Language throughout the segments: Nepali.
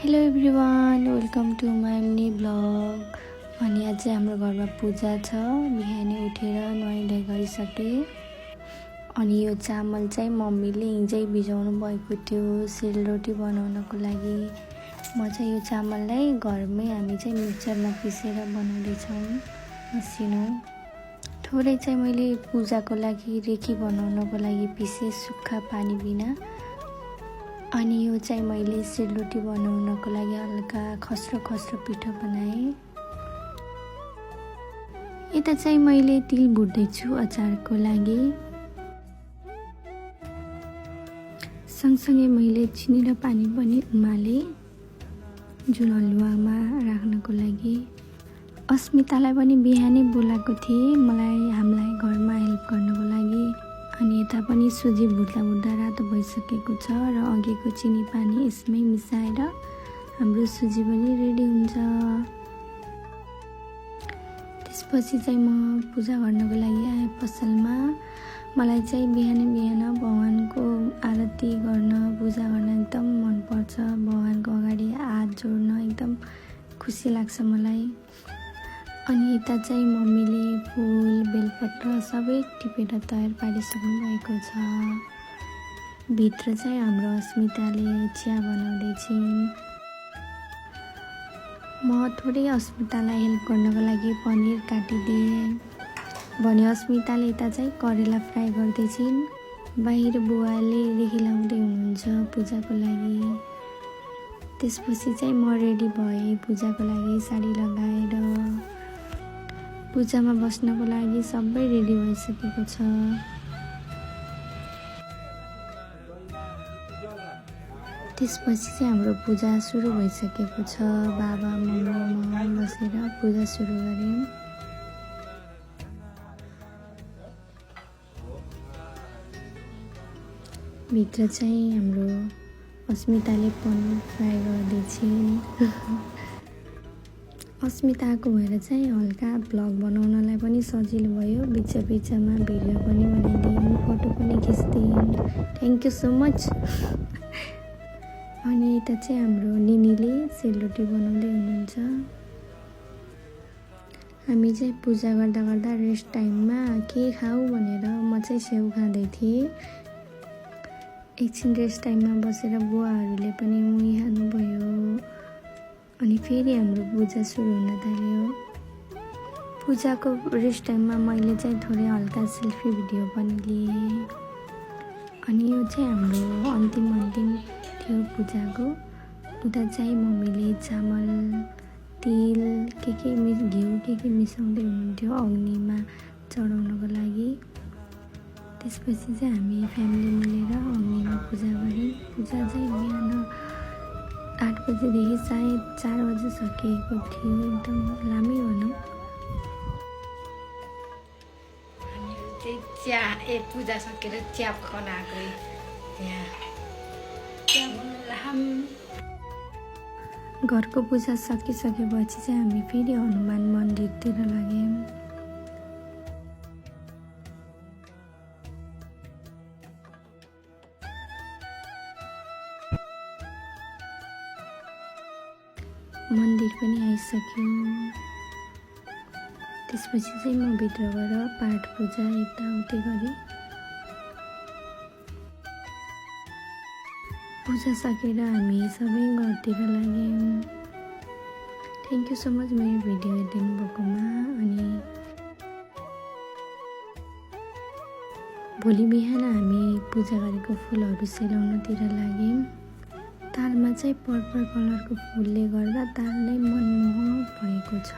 Hello everyone, welcome to my mini blog. अनि आज हाम्रो घरमा पूजा छ। बिहानै उठेर नुहाइधुवाइ गरिसकेँ। अनि यो चामल चाहिँ मम्मीले हिजै भिजाउनु भएको थियो सेलरोटी बनाउनको लागि। म चाहिँ यो चामललाई घरमै हामी चाहिँ मिक्सरमा पिसेर बनाउँदैछौँ मसिनो। थोरै चाहिँ मैले पूजाको लागि रेकी बनाउनको लागि पिसेँ सुक्खा पानी बिना। अनि यो चाहिँ मैले सेलरोटी बनाउनको लागि हल्का खस्रो खस्रो पिठो बनाएँ। यता चाहिँ मैले तिल भुट्दैछु अचारको लागि। सँगसँगै मैले चिनी र पानी पनि उमालेँ जुन हलुवामा राख्नको लागि। अस्मितालाई पनि बिहानै बोलाएको थिएँ हामीलाई घरमा हेल्प गर्नको लागि। अनि यता पनि सुजी भुट्दा रातो भइसकेको छ र अघिको चिनी पानी यसमै मिसाएर हाम्रो सुजी पनि रेडी हुन्छ। त्यसपछि चाहिँ म पूजा गर्नको लागि आएँ पसलमा। मलाई चाहिँ बिहान भगवानको आरती गर्न पूजा गर्न एकदम मनपर्छ। भगवानको अगाडि हात जोड्न एकदम खुसी लाग्छ मलाई। अनि यता चाहिँ मम्मीले फुल बेलपत्र सबै टिपेर तयार पारिसक्नु भएको छ। भित्र चाहिँ हाम्रो अस्मिताले चिया बनाउँदैछिन्। म थोरै अस्मितालाई हेल्प गर्नको लागि पनिर काटिदिएँ भने अस्मिताले यता चाहिँ करेला फ्राई गर्दैछिन्। बाहिर बुवाले रेकी लाउँदै हुनुहुन्छ पूजाको लागि। त्यसपछि चाहिँ म रेडी भएँ पूजाको लागि साडी लगाएर। पूजामा बस्नको लागि सबै रेडी भइसकेको छ। त्यसपछि चाहिँ हाम्रो पूजा सुरु भइसकेको छ। बाबा मम्मी बसेर पूजा सुरु गऱ्यौँ। भित्र चाहिँ हाम्रो अस्मिताले पनिर फ्राई गर्दैछिन्। अस्मिताको भएर चाहिँ हल्का भ्लग बनाउनलाई पनि सजिलो भयो। बिचमा भिडियो पनि बनाइदिएँ, फोटो पनि खिच्दिएँ। Thank you so much. अनि यता चाहिँ हाम्रो निनीले सेलरोटी बनाउँदै हुनुहुन्छ। हामी चाहिँ पूजा गर्दा रेस्ट टाइममा के खाऊ भनेर म चाहिँ स्याउ खाँदै थिएँ। एकछिन रेस्ट टाइममा बसेर बुवाहरूले पनि मुही खानुभयो। अनि फेरि हाम्रो पूजा सुरु हुन थाल्यो। पूजाको रेस्ट टाइममा मैले चाहिँ थोरै हल्का सेल्फी भिडियो पनि लिएँ। अनि यो चाहिँ हाम्रो अन्तिम थियो पूजाको। उता चाहिँ मम्मीले चामल तिल घिउ के मिसाउँदै हुनुहुन्थ्यो अग्निमा चढाउनको लागि। त्यसपछि चाहिँ हामी फ्यामिली मिलेर अग्निमा पूजा गऱ्यौँ। पूजा चाहिँ बिहान 8 बजेदेखि सायद 4 बजे सकिएको थियो। एकदम लामै भनौँ। हामी चाहिँ पूजा सकेर चिया पकाउन आएको यहाँ। घरको पूजा सकिसकेपछि चाहिँ हामी फेरि हनुमान मन्दिरतिर लाग्यौँ। मन्दिर पनि आइसक्यो। त्यसपछि चाहिँ म भित्र गएर पाठ पूजा यताउति गरेँ। पूजा सकेर हामी सबै घरतिर लाग्यौँ। थ्याङ्क यू सो मच मेरो भिडियो हेरिदिनु भएकोमा। अनि भोलि बिहान हामी पूजा गरेको फुलहरू सेलाउनतिर लाग्यौँ। तालमा चाहिँ पर्पल कलरको फुलले गर्दा ताल नै मनमोहक भएको छ।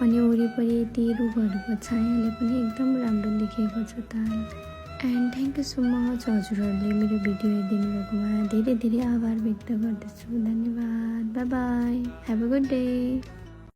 अनि वरिपरि ती रुखहरूको छायाले पनि एकदम राम्रो देखिएको छ ताल। And thank you so much हजुरहरूले मेरो भिडियो हेरिदिनु भएकोमा धेरै आभार व्यक्त गर्दछु। धन्यवाद। By by. Have a good day.